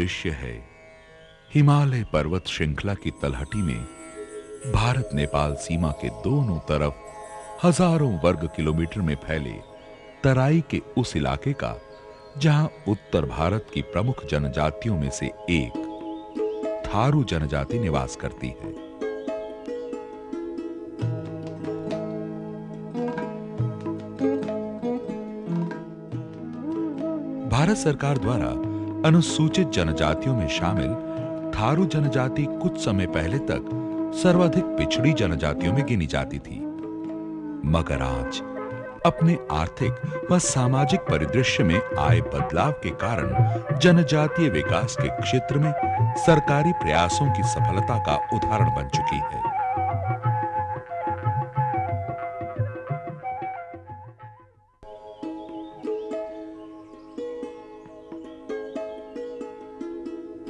दृश्य है हिमालय पर्वत श्रृंखला की तलहटी में भारत नेपाल सीमा के दोनों तरफ हजारों वर्ग किलोमीटर में फैले तराई के उस इलाके का जहां उत्तर भारत की प्रमुख जनजातियों में से एक थारू जनजाति निवास करती है। भारत सरकार द्वारा अनुसूचित जनजातियों में शामिल थारू जनजाति कुछ समय पहले तक सर्वाधिक पिछड़ी जनजातियों में गिनी जाती थी, मगर आज अपने आर्थिक व सामाजिक परिदृश्य में आए बदलाव के कारण जनजातीय विकास के क्षेत्र में सरकारी प्रयासों की सफलता का उदाहरण बन चुकी है।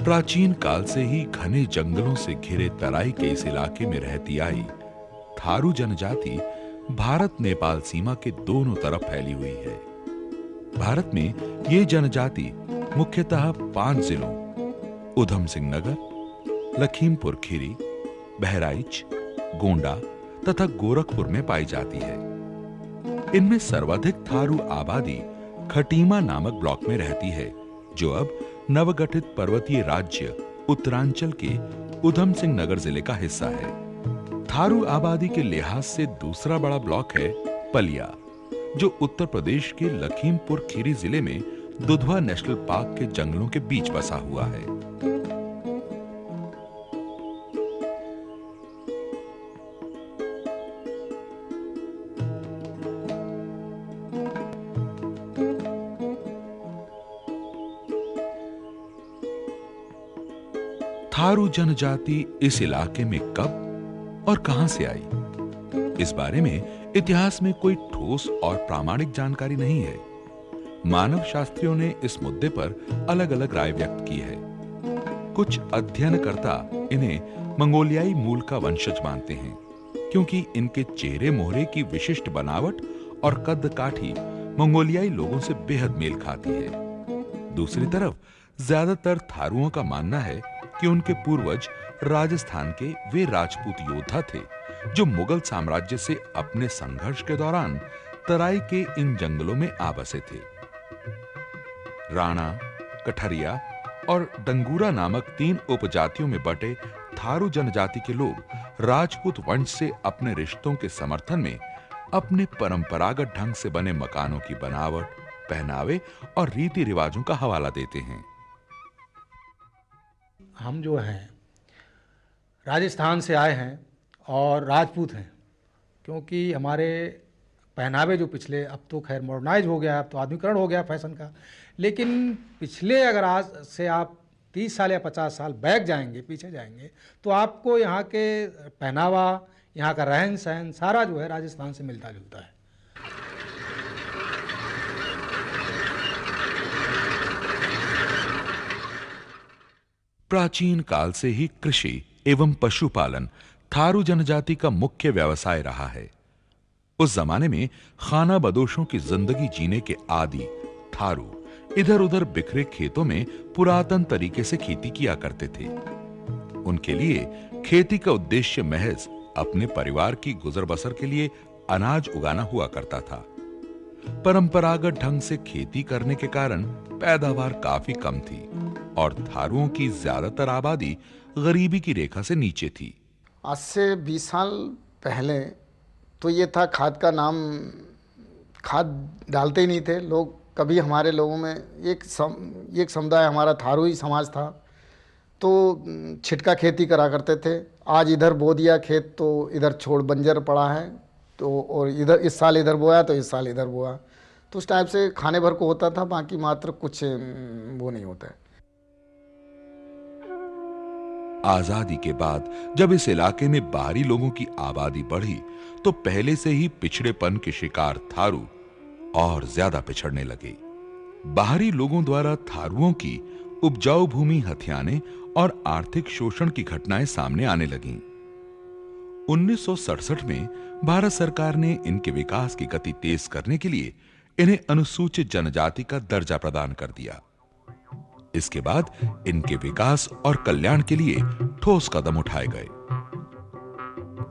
प्राचीन काल से ही घने जंगलों से घिरे तराई के इस इलाके में रहती आई थारू जनजाति भारत नेपाल सीमा के दोनों तरफ फैली हुई है। भारत में ये जनजाति मुख्यतः 5 जिलों उधम सिंह नगर, लखीमपुर खीरी, बहराइच, गोंडा तथा गोरखपुर में पाई जाती है। इनमें सर्वाधिक थारू आबादी खटीमा नामक ब्लॉक में रहती है, जो अब नवगठित पर्वतीय राज्य उत्तरांचल के उधम सिंह नगर जिले का हिस्सा है। थारू आबादी के लिहाज से दूसरा बड़ा ब्लॉक है पलिया, जो उत्तर प्रदेश के लखीमपुर खीरी जिले में दुधवा नेशनल पार्क के जंगलों के बीच बसा हुआ है। थारू जनजाति इस इलाके में कब और कहां से आई, इस बारे में इतिहास में कोई ठोस और प्रामाणिक जानकारी नहीं है। मानव शास्त्रियों ने इस मुद्दे पर अलग अलग राय व्यक्त की है। कुछ अध्ययनकर्ता इन्हें मंगोलियाई मूल का वंशज मानते हैं, क्योंकि इनके चेहरे मोहरे की विशिष्ट बनावट और कद काठी मंगोलियाई लोगों से बेहद मेल खाती है। दूसरी तरफ ज्यादातर थारुओं का मानना है कि उनके पूर्वज राजस्थान के वे राजपूत योद्धा थे जो मुगल साम्राज्य से अपने संघर्ष के दौरान तराई के इन जंगलों में आ बसे थे। राणा, कठरिया और डंगूरा नामक 3 उपजातियों में बटे थारू जनजाति के लोग राजपूत वंश से अपने रिश्तों के समर्थन में अपने परंपरागत ढंग से बने मकानों की बनावट, पहनावे और रीति रिवाजों का हवाला देते हैं। हम जो हैं राजस्थान से आए हैं और राजपूत हैं, क्योंकि हमारे पहनावे जो पिछले, अब तो खैर मॉडर्नाइज हो गया, अब तो आधुनिकरण हो गया फैशन का, लेकिन पिछले अगर आज से आप 30 साल या 50 साल बैक जाएंगे, पीछे जाएंगे, तो आपको यहाँ के पहनावा, यहाँ का रहन सहन सारा जो है राजस्थान से मिलता जुलता है। प्राचीन काल से ही कृषि एवं पशुपालन थारू जनजाति का मुख्य व्यवसाय रहा है। उस जमाने में खाना बदोशों की जिंदगी जीने के आदि थारू इधर उधर बिखरे खेतों में पुरातन तरीके से खेती किया करते थे। उनके लिए खेती का उद्देश्य महज अपने परिवार की गुजर बसर के लिए अनाज उगाना हुआ करता था। परंपरागत ढंग से खेती करने के कारण पैदावार काफी कम थी और थारुओं की ज्यादातर आबादी गरीबी की रेखा से नीचे थी। आज से 20 साल पहले तो ये था, खाद का नाम, खाद डालते ही नहीं थे लोग कभी। हमारे लोगों में एक समुदाय हमारा थारू ही समाज था, तो छिटका खेती करा करते थे। आज इधर बो दिया खेत तो इधर छोड़ बंजर पड़ा है, तो और इधर इस साल इधर बोया तो इस साल इधर बोया, तो उस टाइप से खाने भर को होता था, बाकी मात्र कुछ वो नहीं होता है। आजादी के बाद जब इस इलाके में बाहरी लोगों की आबादी बढ़ी तो पहले से ही पिछड़ेपन के शिकार थारू और ज्यादा पिछड़ने लगे। बाहरी लोगों द्वारा थारुओं की उपजाऊ भूमि हथियाने और आर्थिक शोषण की घटनाएं सामने आने लगीं। 1967 में भारत सरकार ने इनके विकास की गति तेज करने के लिए इन्हें अनुसूचित जनजाति का दर्जा प्रदान कर दिया। इसके बाद इनके विकास और कल्याण के लिए ठोस कदम उठाए गए।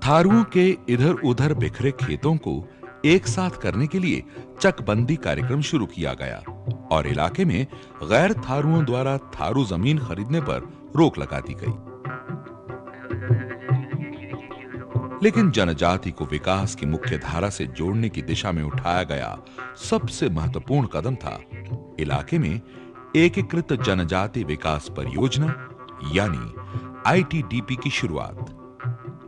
थारुओं के इधर उधर बिखरे खेतों को एक साथ करने के लिए चकबंदी कार्यक्रम शुरू किया गया और इलाके में गैर थारुओं द्वारा थारू जमीन खरीदने पर रोक लगा दी गई। लेकिन जनजाति को विकास की मुख्य धारा से जोड़ने की दिशा में उठाया गया सबसे महत्वपूर्ण कदम था इलाके में एकीकृत जनजाति विकास परियोजना यानी आईटीडीपी की शुरुआत,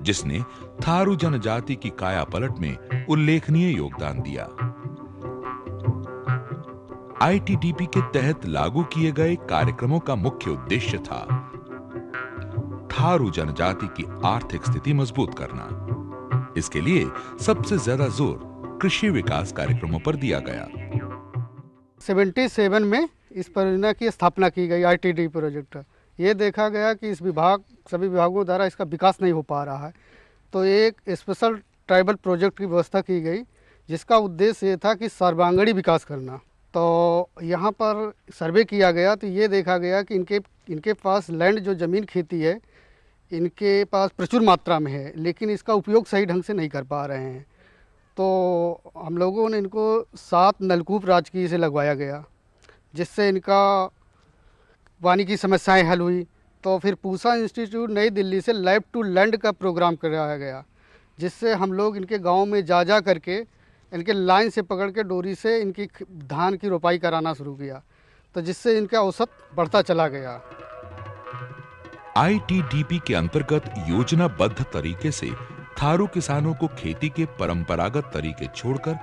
जिसने थारू जनजाति की काया पलट में उल्लेखनीय योगदान दिया। आईटीडीपी के तहत लागू किए गए कार्यक्रमों का मुख्य उद्देश्य था थारू जनजाति की आर्थिक स्थिति मजबूत करना। इसके लिए सबसे ज्यादा जोर कृषि विकास कार्यक्रमों पर दिया गया। 77 में इस परियोजना की स्थापना की गई आईटीडी प्रोजेक्ट। ये देखा गया कि इस सभी विभागों द्वारा इसका विकास नहीं हो पा रहा है, तो एक स्पेशल ट्राइबल प्रोजेक्ट की व्यवस्था की गई जिसका उद्देश्य ये था कि सर्वांगीण विकास करना। तो यहाँ पर सर्वे किया गया तो ये देखा गया कि इनके पास लैंड जो ज़मीन खेती है इनके पास प्रचुर मात्रा में है, लेकिन इसका उपयोग सही ढंग से नहीं कर पा रहे हैं। तो हम लोगों ने इनको 7 नलकूप राजकीय से लगवाया गया, जिससे इनका पानी की समस्याएं हल हुई। तो फिर पूसा इंस्टीट्यूट नई दिल्ली से लैब टू लैंड का प्रोग्राम कराया गया, जिससे हम लोग इनके गांव में जा करके इनके लाइन से पकड़ के डोरी से इनकी धान की रोपाई कराना शुरू किया, तो जिससे इनका औसत बढ़ता चला गया। आईटीडीपी के अंतर्गत योजनाबद्ध तरीके से थारू किसानों को खेती के परंपरागत तरीके छोड़कर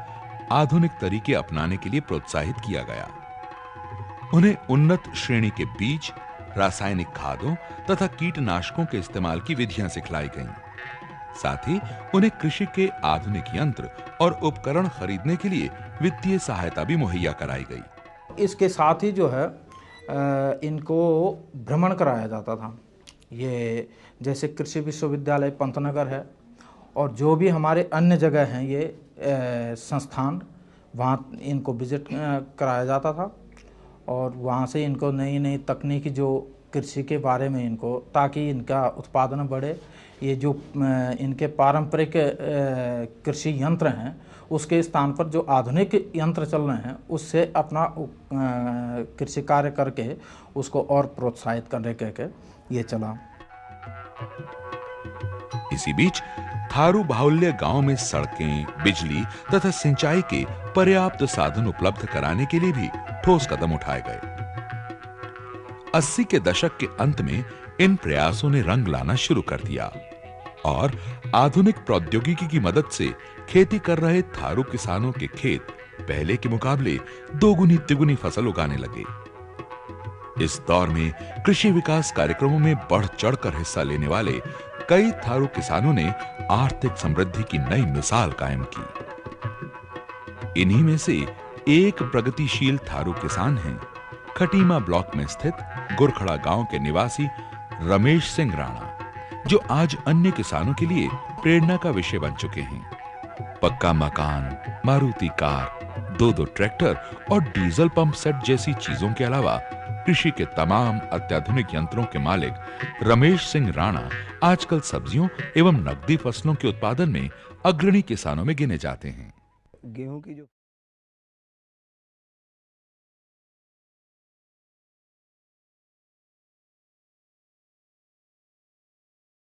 आधुनिक तरीके अपनाने के लिए प्रोत्साहित किया गया। उन्हें उन्नत श्रेणी के बीज, रासायनिक खादों तथा कीटनाशकों के इस्तेमाल की विधियां सिखलाई गईं। साथ ही उन्हें कृषि के आधुनिक यंत्र और उपकरण खरीदने के लिए वित्तीय सहायता भी मुहैया कराई गई। इसके साथ ही जो है इनको भ्रमण कराया जाता था। ये जैसे कृषि विश्वविद्यालय पंतनगर है और जो भी हमारे अन्य जगह हैं ये संस्थान, वहाँ इनको विजिट कराया जाता था और वहाँ से इनको नई नई तकनीकी जो कृषि के बारे में इनको, ताकि इनका उत्पादन बढ़े, ये जो इनके पारंपरिक कृषि यंत्र हैं उसके स्थान पर जो आधुनिक यंत्र चल रहे हैं उससे अपना कृषि कार्य करके उसको और प्रोत्साहित करने के ये चला। इसी बीच थारू बाहुल्य गांव में सड़कें, बिजली तथा सिंचाई के पर्याप्त साधन उपलब्ध कराने के लिए भी ठोस कदम उठाए गए। 80 के दशक के अंत में इन प्रयासों ने रंग लाना शुरू कर दिया और आधुनिक प्रौद्योगिकी की मदद से खेती कर रहे थारू किसानों के खेत पहले के मुकाबले दोगुनी तिगुनी फसल उगाने लगे। इस दौर में कृषि विकास कार्यक्रमों में बढ़ चढ़कर हिस्सा लेने वाले कई थारू किसानों ने आर्थिक समृद्धि की नई मिसाल कायम की। इन्हीं में से एक प्रगतिशील थारू किसान हैं खटीमा ब्लॉक में स्थित गुरखड़ा गांव के निवासी रमेश सिंह राणा, जो आज अन्य किसानों के लिए प्रेरणा का विषय बन चुके हैं। पक्का मकान, मारुति कार, 2 ट्रैक्टर और डीजल पंप सेट जैसी चीजों के अलावा कृषि के तमाम अत्याधुनिक यंत्रों के मालिक रमेश सिंह राणा आजकल सब्जियों एवं नकदी फसलों के उत्पादन में अग्रणी किसानों में गिने जाते हैं। गेहूं की जो